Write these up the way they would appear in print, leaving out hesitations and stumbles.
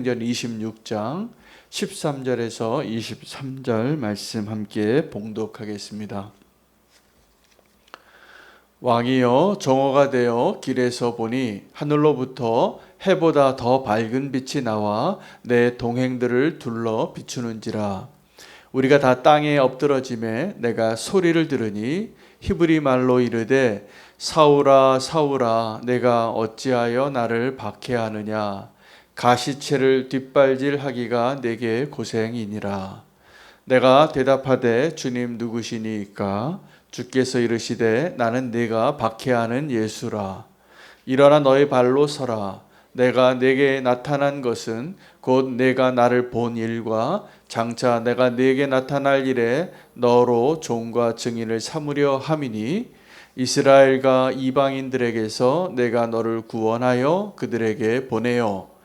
사도행전 26장 13절에서 23절 말씀 함께 봉독하겠습니다. 왕이여, 정오가 되어 길에서 보니 하늘로부터 해보다 더 밝은 빛이 나와 내 동행들을 둘러 비추는지라. 우리가 다 땅에 엎드러짐에 내가 소리를 들으니 히브리 말로 이르되 사울아 사울아 내가 어찌하여 나를 박해하느냐. 가시체를 뒷발질하기가 내게 고생이니라. 내가 대답하되 주님 누구시니이까? 주께서 이르시되 나는 네가 박해하는 예수라. 일어나 너의 발로 서라. 내가 네게 나타난 것은 곧 내가 나를 본 일과 장차 내가 네게 나타날 일에 너로 종과 증인을 삼으려 함이니 이스라엘과 이방인들에게서 내가 너를 구원하여 그들에게 보내어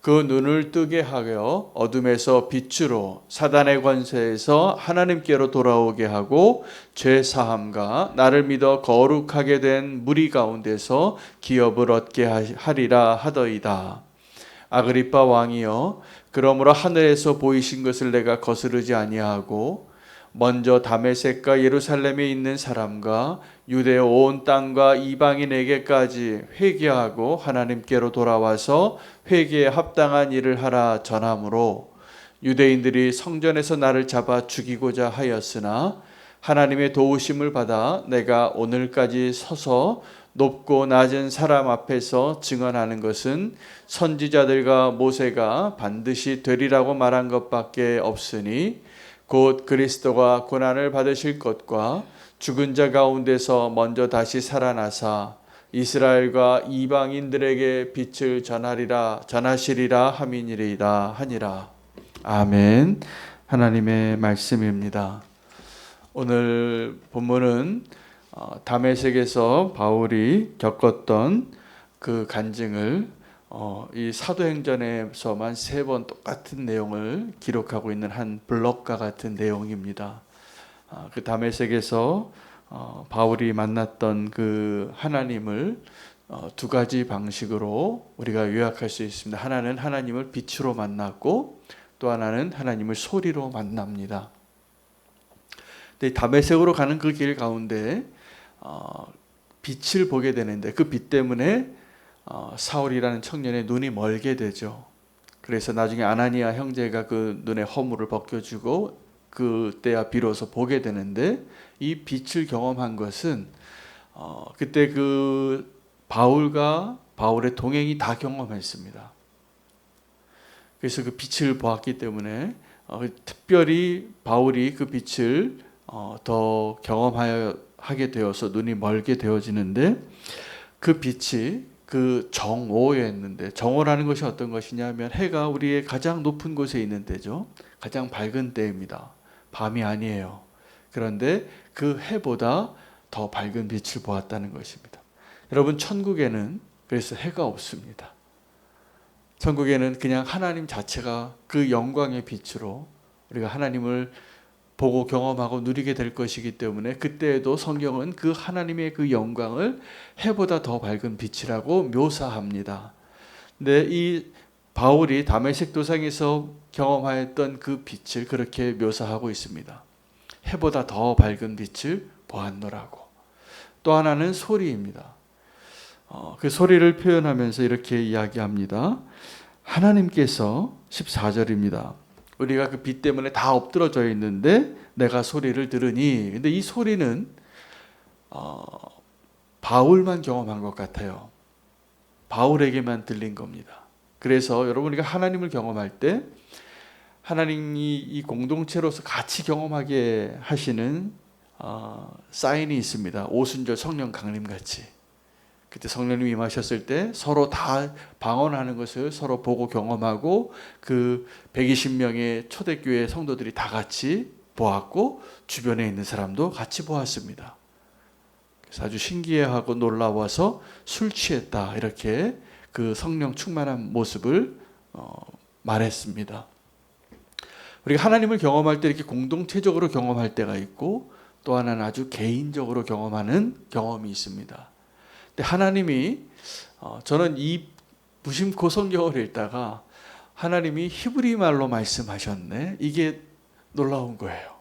그 눈을 뜨게 하여 어둠에서 빛으로 사단의 권세에서 하나님께로 돌아오게 하고 죄 사함과 나를 믿어 거룩하게 된 무리 가운데서 기업을 얻게 하리라 하더이다. 아그리빠 왕이여, 그러므로 하늘에서 보이신 것을 내가 거스르지 아니하고 먼저 다메섹과 예루살렘에 있는 사람과 유대 온 땅과 이방인에게까지 회개하고 하나님께로 돌아와서 회개에 합당한 일을 하라 전하므로 유대인들이 성전에서 나를 잡아 죽이고자 하였으나 하나님의 도우심을 받아 내가 오늘까지 서서 높고 낮은 사람 앞에서 증언하는 것은 선지자들과 모세가 반드시 되리라고 말한 것밖에 없으니 곧 그리스도가 고난을 받으실 것과 죽은 자 가운데서 먼저 다시 살아나사 이스라엘과 이방인들에게 빛을 전하시리라 함이니이다 하니라. 아멘. 하나님의 말씀입니다. 오늘 본문은 다메섹에서 바울이 겪었던 그 간증을 이 사도행전에서만 3번 똑같은 내용을 기록하고 있는 한 블록과 같은 내용입니다. 그 다메섹에서 바울이 만났던 그 하나님을 2가지 방식으로 우리가 요약할 수 있습니다. 하나는 하나님을 빛으로 만났고 또 하나는 하나님을 소리로 만납니다. 근데 다메섹으로 가는 그 길 가운데 빛을 보게 되는데 그 빛 때문에 사울이라는 청년의 눈이 멀게 되죠. 그래서 나중에 아나니아 형제가 그 눈의 허물을 벗겨주고 그때야 비로소 보게 되는데 이 빛을 경험한 것은 그때 그 바울과 바울의 동행이 다 경험했습니다. 그래서 그 빛을 보았기 때문에 특별히 바울이 그 빛을 더 경험하게 되어서 눈이 멀게 되어지는데 그 빛이 그 정오였는데, 정오라는 것이 어떤 것이냐면 해가 우리의 가장 높은 곳에 있는 때죠. 가장 밝은 때입니다. 밤이 아니에요. 그런데 그 해보다 더 밝은 빛을 보았다는 것입니다. 여러분, 천국에는 그래서 해가 없습니다. 천국에는 그냥 하나님 자체가 그 영광의 빛으로 우리가 하나님을 보고 경험하고 누리게 될 것이기 때문에 그때에도 성경은 그 하나님의 그 영광을 해보다 더 밝은 빛이라고 묘사합니다. 근데 이 바울이 다메섹 도상에서 경험하였던 그 빛을 그렇게 묘사하고 있습니다. 해보다 더 밝은 빛을 보았노라고. 또 하나는 소리입니다. 그 소리를 표현하면서 이렇게 이야기합니다. 하나님께서 14절입니다. 우리가 그 빛 때문에 다 엎드러져 있는데 내가 소리를 들으니, 근데 이 소리는 바울만 경험한 것 같아요. 바울에게만 들린 겁니다. 그래서 여러분, 우리가 하나님을 경험할 때 하나님이 이 공동체로서 같이 경험하게 하시는 사인이 있습니다. 오순절 성령 강림 같이. 그때 성령님이 임하셨을 때 서로 다 방언하는 것을 서로 보고 경험하고 그 120명의 초대교회 성도들이 다 같이 보았고 주변에 있는 사람도 같이 보았습니다. 그래서 아주 신기해하고 놀라워서 술 취했다, 이렇게 그 성령 충만한 모습을 말했습니다. 우리가 하나님을 경험할 때 이렇게 공동체적으로 경험할 때가 있고 또 하나는 아주 개인적으로 경험하는 경험이 있습니다. 근데 하나님이 저는 이 무심코 성경을 읽다가 하나님이 히브리 말로 말씀하셨네. 이게 놀라운 거예요.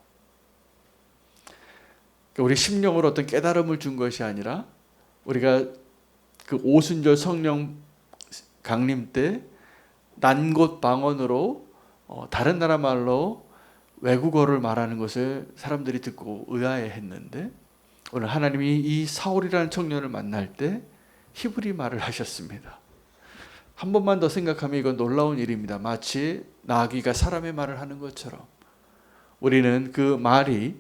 우리 심령으로 어떤 깨달음을 준 것이 아니라 우리가 그 오순절 성령 강림 때 난곳 방언으로 다른 나라 말로 외국어를 말하는 것을 사람들이 듣고 의아해했는데 오늘 하나님이 이 사울이라는 청년을 만날 때 히브리 말을 하셨습니다. 한 번만 더 생각하면 이건 놀라운 일입니다. 마치 나귀가 사람의 말을 하는 것처럼 우리는 그 말이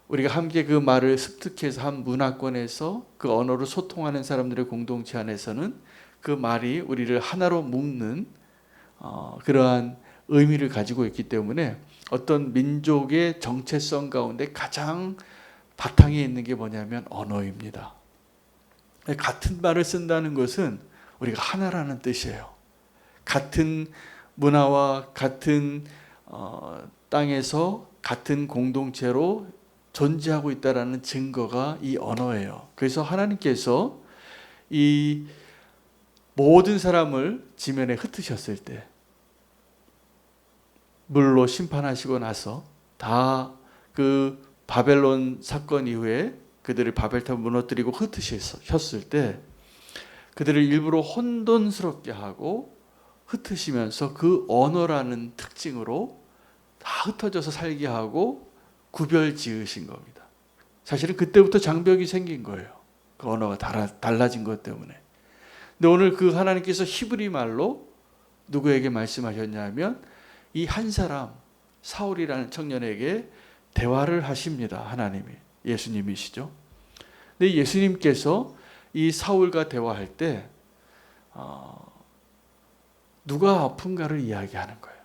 우리가 함께 그 말을 습득해서 한 문화권에서 그 언어로 소통하는 사람들의 공동체 안에서는 그 말이 우리를 하나로 묶는 그러한 의미를 가지고 있기 때문에 어떤 민족의 정체성 가운데 가장 바탕에 있는 게 뭐냐면 언어입니다. 같은 말을 쓴다는 것은 우리가 하나라는 뜻이에요. 같은 문화와 같은 땅에서 같은 공동체로 존재하고 있다는 증거가 이 언어예요. 그래서 하나님께서 이 모든 사람을 지면에 흩으셨을 때 물로 심판하시고 나서 다 그 바벨론 사건 이후에 그들을 바벨탑을 무너뜨리고 흩으셨을 때 그들을 일부러 혼돈스럽게 하고 흩으시면서 그 언어라는 특징으로 다 흩어져서 살게 하고 구별 지으신 겁니다. 사실은 그때부터 장벽이 생긴 거예요. 그 언어가 달라진 것 때문에. 근데 오늘 그 하나님께서 히브리 말로 누구에게 말씀하셨냐면 이 한 사람 사울이라는 청년에게 대화를 하십니다. 하나님이 예수님이시죠. 근데 예수님께서 이 사울과 대화할 때 누가 아픈가를 이야기하는 거예요.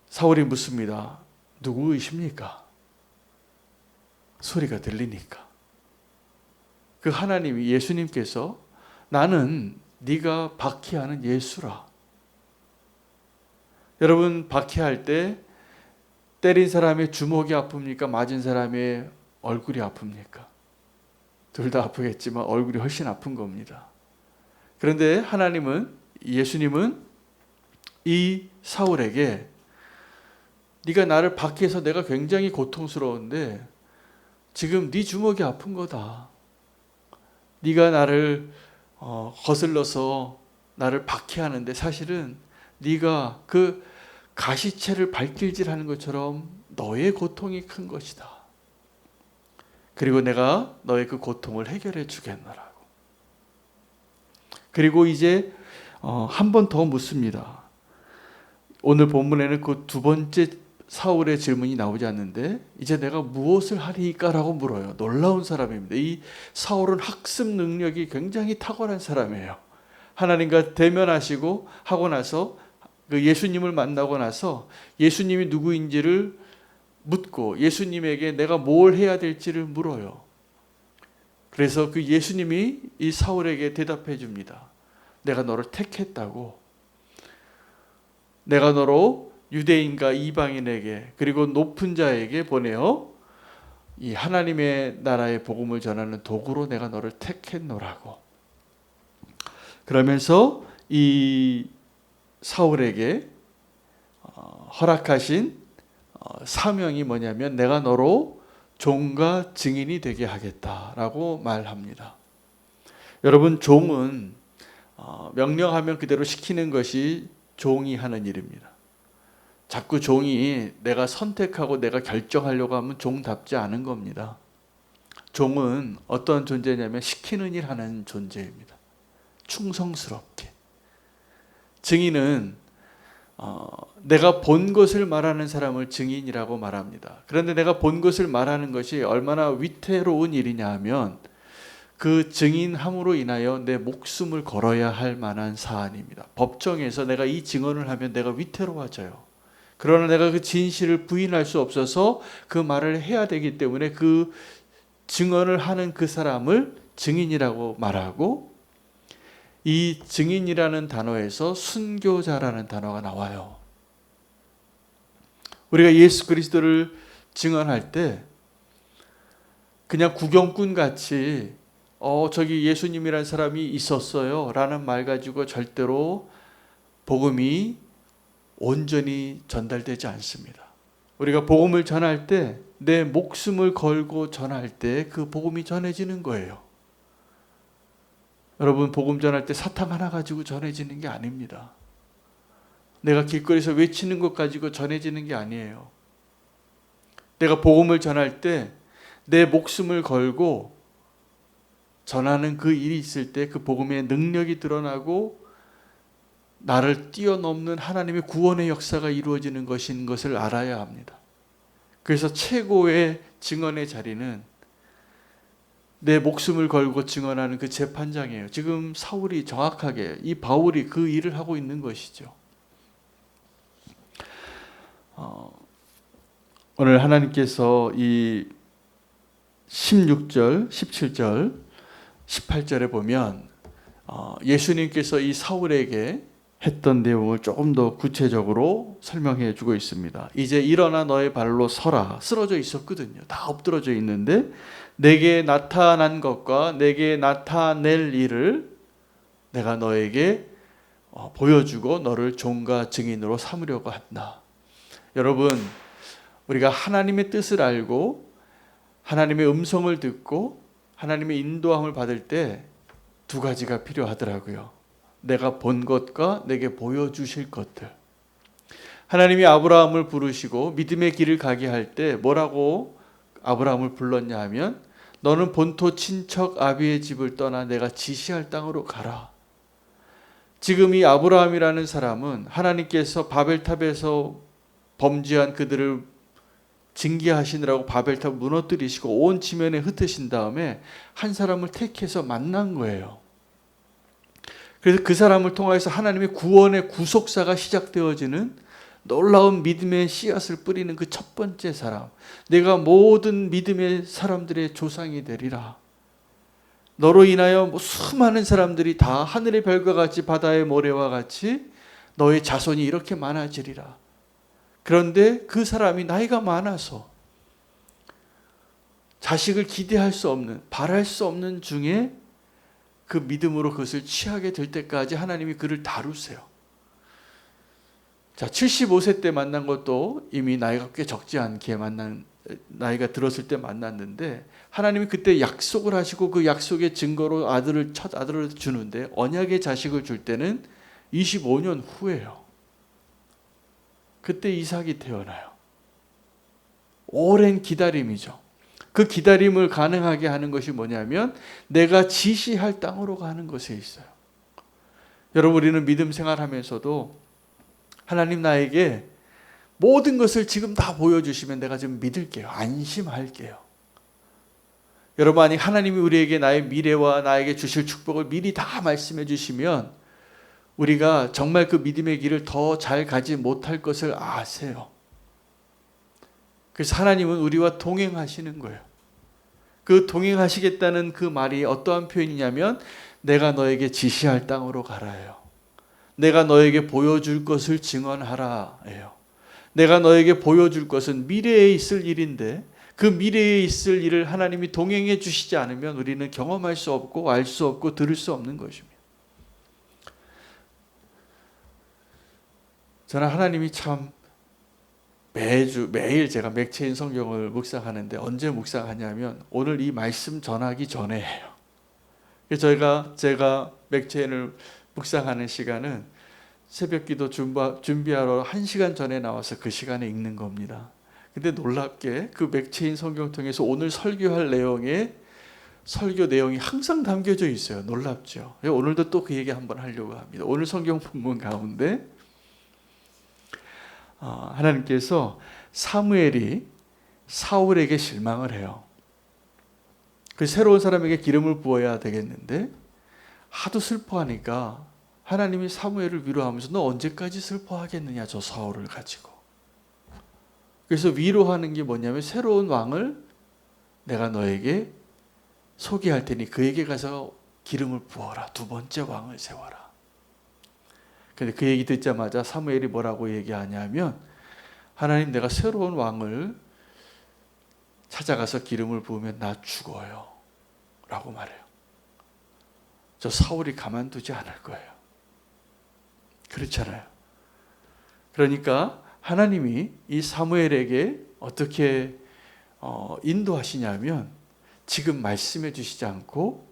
사울이 묻습니다. 누구이십니까? 소리가 들리니까. 그 하나님이 예수님께서 나는 네가 박해하는 예수라. 여러분 박해할 때 때린 사람의 주먹이 아픕니까? 맞은 사람의 얼굴이 아픕니까? 둘 다 아프겠지만 얼굴이 훨씬 아픈 겁니다. 그런데 예수님은 이 사울에게 네가 나를 박해해서 내가 굉장히 고통스러운데 지금 네 주먹이 아픈 거다. 네가 나를 거슬러서 나를 박해하는데 사실은 네가 그 가시채를 발길질하는 것처럼 너의 고통이 큰 것이다. 그리고 내가 너의 그 고통을 해결해 주겠노라고. 그리고 이제 한 번 더 묻습니다. 오늘 본문에는 그 두 번째 사울의 질문이 나오지 않는데 이제 내가 무엇을 하리까라고 물어요. 놀라운 사람입니다. 이 사울은 학습 능력이 굉장히 탁월한 사람이에요. 하나님과 대면하시고 하고 나서 그 예수님을 만나고 나서 예수님이 누구인지를 묻고 예수님에게 내가 뭘 해야 될지를 물어요. 그래서 그 예수님이 이 사울에게 대답해 줍니다. 내가 너를 택했다고. 내가 너로 유대인과 이방인에게 그리고 높은 자에게 보내어 이 하나님의 나라의 복음을 전하는 도구로 내가 너를 택했노라고. 그러면서 이 사울에게 허락하신 사명이 뭐냐면 내가 너로 종과 증인이 되게 하겠다라고 말합니다. 여러분 종은 명령하면 그대로 시키는 것이 종이 하는 일입니다. 자꾸 종이 내가 선택하고 내가 결정하려고 하면 종답지 않은 겁니다. 종은 어떤 존재냐면 시키는 일 하는 존재입니다. 충성스럽게. 증인은 내가 본 것을 말하는 사람을 증인이라고 말합니다. 그런데 내가 본 것을 말하는 것이 얼마나 위태로운 일이냐 하면 그 증인함으로 인하여 내 목숨을 걸어야 할 만한 사안입니다. 법정에서 내가 이 증언을 하면 내가 위태로워져요. 그러나 내가 그 진실을 부인할 수 없어서 그 말을 해야 되기 때문에 그 증언을 하는 그 사람을 증인이라고 말하고 이 증인이라는 단어에서 순교자라는 단어가 나와요. 우리가 예수 그리스도를 증언할 때 그냥 구경꾼 같이 저기 예수님이라는 사람이 있었어요 라는 말 가지고 절대로 복음이 온전히 전달되지 않습니다. 우리가 복음을 전할 때 내 목숨을 걸고 전할 때 그 복음이 전해지는 거예요. 여러분, 복음 전할 때 사탕 하나 가지고 전해지는 게 아닙니다. 내가 길거리에서 외치는 것 가지고 전해지는 게 아니에요. 내가 복음을 전할 때 내 목숨을 걸고 전하는 그 일이 있을 때 그 복음의 능력이 드러나고 나를 뛰어넘는 하나님의 구원의 역사가 이루어지는 것인 것을 알아야 합니다. 그래서 최고의 증언의 자리는 내 목숨을 걸고 증언하는 그 재판장이에요. 지금 사울이 정확하게, 이 바울이 그 일을 하고 있는 것이죠. 오늘 하나님께서 이 16절, 17절, 18절에 보면 예수님께서 이 사울에게 했던 내용을 조금 더 구체적으로 설명해 주고 있습니다. 이제 일어나 너의 발로 서라. 쓰러져 있었거든요. 다 엎드러져 있는데 내게 나타난 것과 내게 나타낼 일을 내가 너에게 보여주고 너를 종과 증인으로 삼으려고 한다. 여러분, 우리가 하나님의 뜻을 알고 하나님의 음성을 듣고 하나님의 인도함을 받을 때 두 가지가 필요하더라고요. 내가 본 것과 내게 보여주실 것들. 하나님이 아브라함을 부르시고 믿음의 길을 가게 할 때 뭐라고 아브라함을 불렀냐 하면 너는 본토 친척 아비의 집을 떠나 내가 지시할 땅으로 가라. 지금 이 아브라함이라는 사람은 하나님께서 바벨탑에서 범죄한 그들을 징계하시느라고 바벨탑 무너뜨리시고 온 지면에 흩으신 다음에 한 사람을 택해서 만난 거예요. 그래서 그 사람을 통해서 하나님의 구원의 구속사가 시작되어지는 놀라운 믿음의 씨앗을 뿌리는 그 첫 번째 사람. 내가 모든 믿음의 사람들의 조상이 되리라. 너로 인하여 수많은 사람들이 다 하늘의 별과 같이 바다의 모래와 같이 너의 자손이 이렇게 많아지리라. 그런데 그 사람이 나이가 많아서 자식을 기대할 수 없는, 바랄 수 없는 중에 그 믿음으로 그것을 취하게 될 때까지 하나님이 그를 다루세요. 자, 75세 때 만난 것도 이미 나이가 꽤 적지 않게 나이가 들었을 때 만났는데 하나님이 그때 약속을 하시고 그 약속의 증거로 첫 아들을 주는데 언약의 자식을 줄 때는 25년 후예요. 그때 이삭이 태어나요. 오랜 기다림이죠. 그 기다림을 가능하게 하는 것이 뭐냐면 내가 지시할 땅으로 가는 것에 있어요. 여러분, 우리는 믿음 생활하면서도 하나님 나에게 모든 것을 지금 다 보여주시면 내가 좀 믿을게요. 안심할게요. 여러분, 아니 하나님이 우리에게 나의 미래와 나에게 주실 축복을 미리 다 말씀해 주시면 우리가 정말 그 믿음의 길을 더 잘 가지 못할 것을 아세요. 그래서 하나님은 우리와 동행하시는 거예요. 그 동행하시겠다는 그 말이 어떠한 표현이냐면 내가 너에게 지시할 땅으로 가라예요. 내가 너에게 보여줄 것을 증언하라예요. 내가 너에게 보여줄 것은 미래에 있을 일인데 그 미래에 있을 일을 하나님이 동행해 주시지 않으면 우리는 경험할 수 없고 알 수 없고 들을 수 없는 것입니다. 저는 하나님이 참 매일 제가 맥체인 성경을 묵상하는데 언제 묵상하냐면 오늘 이 말씀 전하기 전에 해요. 그래서 제가 맥체인을 묵상하는 시간은 새벽기도 준비하러 1시간 전에 나와서 그 시간에 읽는 겁니다. 근데 놀랍게 그 맥체인 성경 통해서 오늘 설교할 설교 내용이 항상 담겨져 있어요. 놀랍죠. 오늘도 또 그 얘기 한번 하려고 합니다. 오늘 성경 본문 가운데 하나님께서 사무엘이 사울에게 실망을 해요. 그 새로운 사람에게 기름을 부어야 되겠는데 하도 슬퍼하니까 하나님이 사무엘을 위로하면서 너 언제까지 슬퍼하겠느냐 저 사울을 가지고. 그래서 위로하는 게 뭐냐면 새로운 왕을 내가 너에게 소개할 테니 그에게 가서 기름을 부어라. 두 번째 왕을 세워라. 근데 그 얘기 듣자마자 사무엘이 뭐라고 얘기하냐면 하나님, 내가 새로운 왕을 찾아가서 기름을 부으면 나 죽어요 라고 말해요. 저 사울이 가만두지 않을 거예요. 그렇잖아요. 그러니까 하나님이 이 사무엘에게 어떻게 인도하시냐면 지금 말씀해 주시지 않고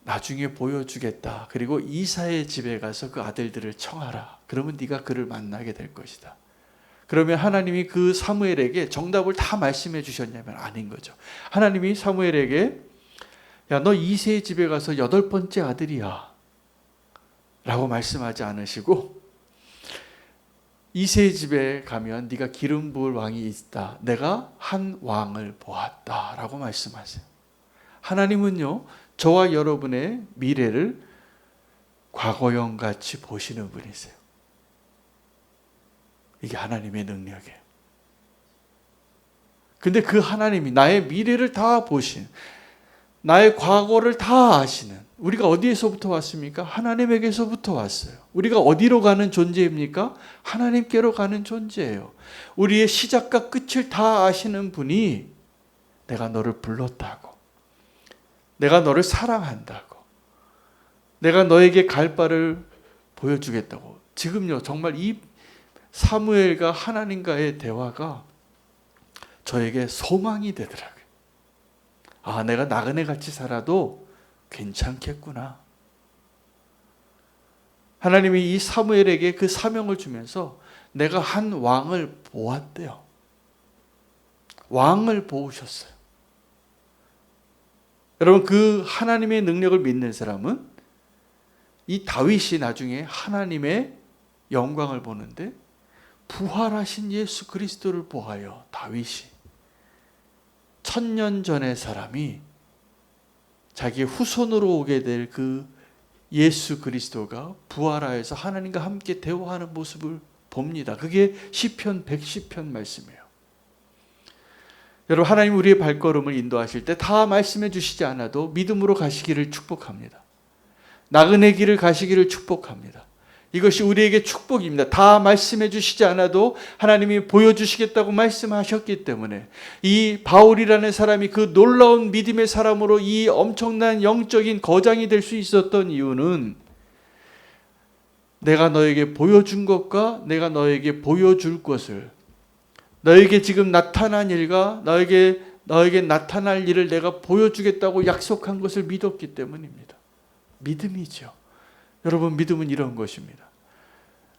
나중에 보여주겠다. 그리고 이사의 집에 가서 그 아들들을 청하라. 그러면 네가 그를 만나게 될 것이다. 그러면 하나님이 그 사무엘에게 정답을 다 말씀해 주셨냐면 아닌 거죠. 하나님이 사무엘에게 야, 너 이새의 집에 가서 8번째 아들이야 라고 말씀하지 않으시고 이새의 집에 가면 네가 기름 부을 왕이 있다. 내가 한 왕을 보았다 라고 말씀하세요. 하나님은요, 저와 여러분의 미래를 과거형같이 보시는 분이세요. 이게 하나님의 능력이에요. 근데 그 하나님이 나의 미래를 다 보신, 나의 과거를 다 아시는, 우리가 어디에서부터 왔습니까? 하나님에게서부터 왔어요. 우리가 어디로 가는 존재입니까? 하나님께로 가는 존재예요. 우리의 시작과 끝을 다 아시는 분이 내가 너를 불렀다고, 내가 너를 사랑한다고, 내가 너에게 갈 바를 보여주겠다고. 지금요, 정말 이 사무엘과 하나님과의 대화가 저에게 소망이 되더라고요. 아, 내가 나그네 같이 살아도 괜찮겠구나. 하나님이 이 사무엘에게 그 사명을 주면서 내가 한 왕을 보았대요. 왕을 보우셨어요. 여러분, 그 하나님의 능력을 믿는 사람은 이 다윗이 나중에 하나님의 영광을 보는데 부활하신 예수 그리스도를 보아요. 다윗이 1000년 전의 사람이 자기의 후손으로 오게 될 그 예수 그리스도가 부활하여서 하나님과 함께 대화하는 모습을 봅니다. 그게 시편 110편 말씀이에요. 여러분, 하나님 우리의 발걸음을 인도하실 때 다 말씀해 주시지 않아도 믿음으로 가시기를 축복합니다. 나그네 길을 가시기를 축복합니다. 이것이 우리에게 축복입니다. 다 말씀해 주시지 않아도 하나님이 보여주시겠다고 말씀하셨기 때문에 이 바울이라는 사람이 그 놀라운 믿음의 사람으로 이 엄청난 영적인 거장이 될 수 있었던 이유는 내가 너에게 보여준 것과 내가 너에게 보여줄 것을, 너에게 지금 나타난 일과 너에게 나타날 일을 내가 보여주겠다고 약속한 것을 믿었기 때문입니다. 믿음이죠. 여러분, 믿음은 이런 것입니다.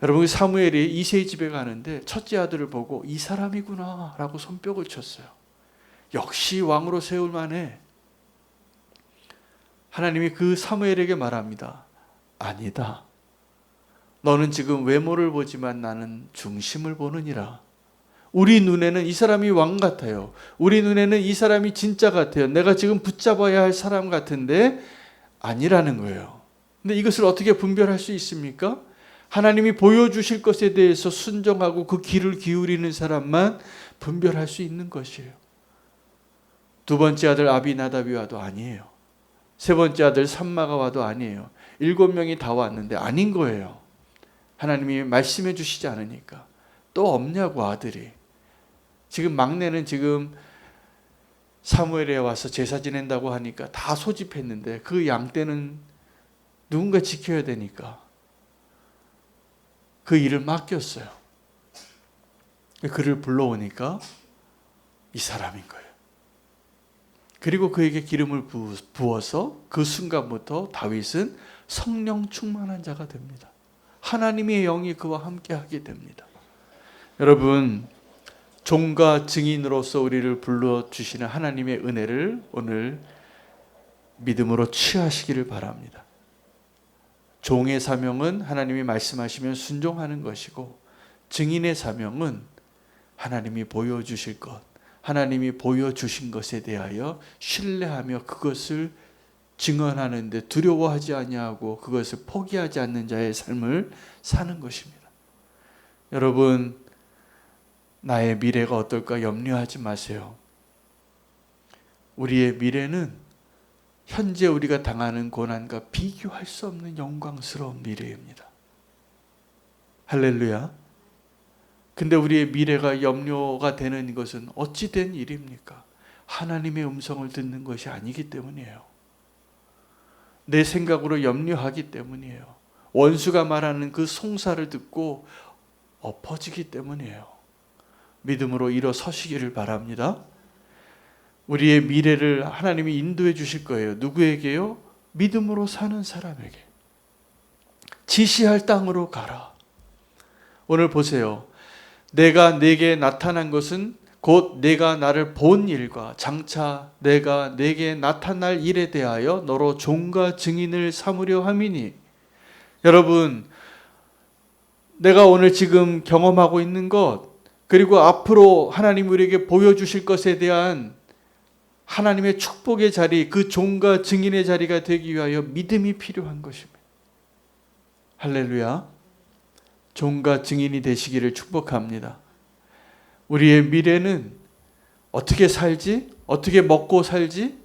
여러분, 사무엘이 이새의 집에 가는데 첫째 아들을 보고 이 사람이구나 라고 손뼉을 쳤어요. 역시 왕으로 세울 만해. 하나님이 그 사무엘에게 말합니다. 아니다. 너는 지금 외모를 보지만 나는 중심을 보느니라. 우리 눈에는 이 사람이 왕 같아요. 우리 눈에는 이 사람이 진짜 같아요. 내가 지금 붙잡아야 할 사람 같은데 아니라는 거예요. 근데 이것을 어떻게 분별할 수 있습니까? 하나님이 보여주실 것에 대해서 순종하고 그 귀를 기울이는 사람만 분별할 수 있는 것이에요. 두 번째 아들 아비나답이 와도 아니에요. 세 번째 아들 삼마가 와도 아니에요. 7명이 다 왔는데 아닌 거예요. 하나님이 말씀해 주시지 않으니까. 또 없냐고, 아들이. 지금 막내는 지금 사무엘에 와서 제사 지낸다고 하니까 다 소집했는데 그 양떼는 누군가 지켜야 되니까 그 일을 맡겼어요. 그를 불러오니까 이 사람인 거예요. 그리고 그에게 기름을 부어서 그 순간부터 다윗은 성령 충만한 자가 됩니다. 하나님의 영이 그와 함께 하게 됩니다. 여러분, 종과 증인으로서 우리를 불러주시는 하나님의 은혜를 오늘 믿음으로 취하시기를 바랍니다. 종의 사명은 하나님이 말씀하시면 순종하는 것이고, 증인의 사명은 하나님이 보여주실 것, 하나님이 보여주신 것에 대하여 신뢰하며 그것을 증언하는데 두려워하지 아니하고 그것을 포기하지 않는 자의 삶을 사는 것입니다. 여러분, 나의 미래가 어떨까 염려하지 마세요. 우리의 미래는 현재 우리가 당하는 고난과 비교할 수 없는 영광스러운 미래입니다. 할렐루야. 근데 우리의 미래가 염려가 되는 것은 어찌 된 일입니까? 하나님의 음성을 듣는 것이 아니기 때문이에요. 내 생각으로 염려하기 때문이에요. 원수가 말하는 그 송사를 듣고 엎어지기 때문이에요. 믿음으로 일어서시기를 바랍니다. 우리의 미래를 하나님이 인도해 주실 거예요. 누구에게요? 믿음으로 사는 사람에게. 지시할 땅으로 가라. 오늘 보세요. 내가 내게 나타난 것은 곧 내가 나를 본 일과 장차 내가 내게 나타날 일에 대하여 너로 종과 증인을 삼으려 함이니. 여러분, 내가 오늘 지금 경험하고 있는 것, 그리고 앞으로 하나님 우리에게 보여주실 것에 대한 하나님의 축복의 자리, 그 종과 증인의 자리가 되기 위하여 믿음이 필요한 것입니다. 할렐루야. 종과 증인이 되시기를 축복합니다. 우리의 미래는 어떻게 살지? 어떻게 먹고 살지?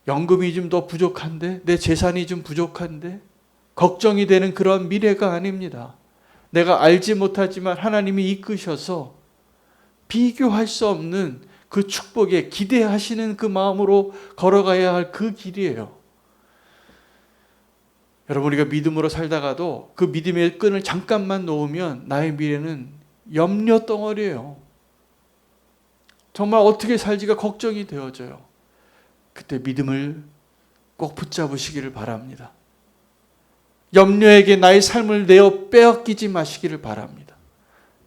연금이 좀 더 부족한데? 내 재산이 좀 부족한데? 걱정이 되는 그런 미래가 아닙니다. 내가 알지 못하지만 하나님이 이끄셔서 비교할 수 없는 그 축복에 기대하시는 그 마음으로 걸어가야 할 그 길이에요. 여러분, 우리가 믿음으로 살다가도 그 믿음의 끈을 잠깐만 놓으면 나의 미래는 염려 덩어리예요. 정말 어떻게 살지가 걱정이 되어져요. 그때 믿음을 꼭 붙잡으시기를 바랍니다. 염려에게 나의 삶을 내어 빼앗기지 마시기를 바랍니다.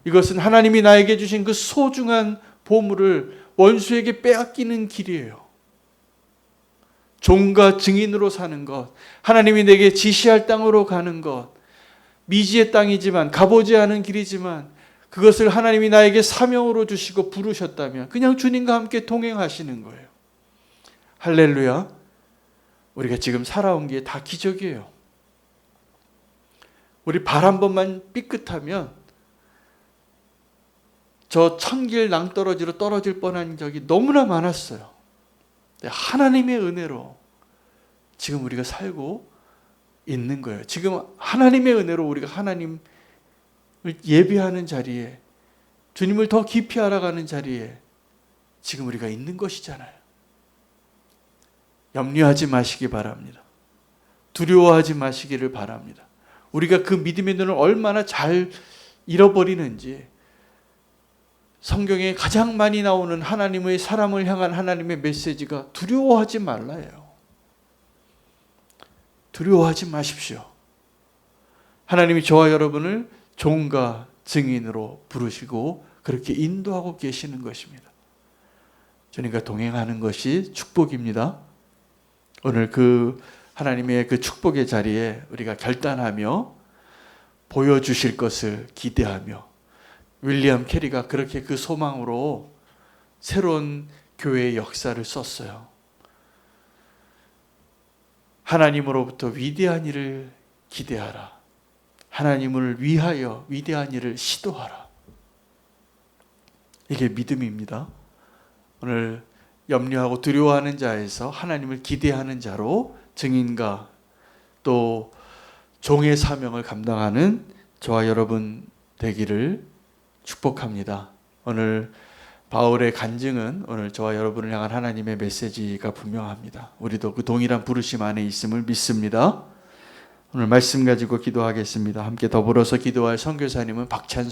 이것은 하나님이 나에게 주신 그 소중한 보물을 원수에게 빼앗기는 길이에요. 종과 증인으로 사는 것, 하나님이 내게 지시할 땅으로 가는 것, 미지의 땅이지만 가보지 않은 길이지만 그것을 하나님이 나에게 사명으로 주시고 부르셨다면 그냥 주님과 함께 동행하시는 거예요. 할렐루야. 우리가 지금 살아온 게 다 기적이에요. 우리 발 한 번만 삐끗하면 저 천길 낭떠러지로 떨어질 뻔한 적이 너무나 많았어요. 하나님의 은혜로 지금 우리가 살고 있는 거예요. 지금 하나님의 은혜로 우리가 하나님을 예배하는 자리에, 주님을 더 깊이 알아가는 자리에 지금 우리가 있는 것이잖아요. 염려하지 마시기 바랍니다. 두려워하지 마시기를 바랍니다. 우리가 그 믿음의 눈을 얼마나 잘 잃어버리는지, 성경에 가장 많이 나오는 하나님의 사람을 향한 하나님의 메시지가 두려워하지 말라예요. 두려워하지 마십시오. 하나님이 저와 여러분을 종과 증인으로 부르시고 그렇게 인도하고 계시는 것입니다. 주님과 동행하는 것이 축복입니다. 오늘 그 하나님의 그 축복의 자리에 우리가 결단하며 보여주실 것을 기대하며, 윌리엄 캐리가 그렇게 그 소망으로 새로운 교회의 역사를 썼어요. 하나님으로부터 위대한 일을 기대하라. 하나님을 위하여 위대한 일을 시도하라. 이게 믿음입니다. 오늘 염려하고 두려워하는 자에서 하나님을 기대하는 자로 증인과 또 종의 사명을 감당하는 저와 여러분 되기를 축복합니다. 오늘 바울의 간증은 오늘 저와 여러분을 향한 하나님의 메시지가 분명합니다. 우리도 그 동일한 부르심 안에 있음을 믿습니다. 오늘 말씀 가지고 기도하겠습니다. 함께 더불어서 기도할 선교사님은 박찬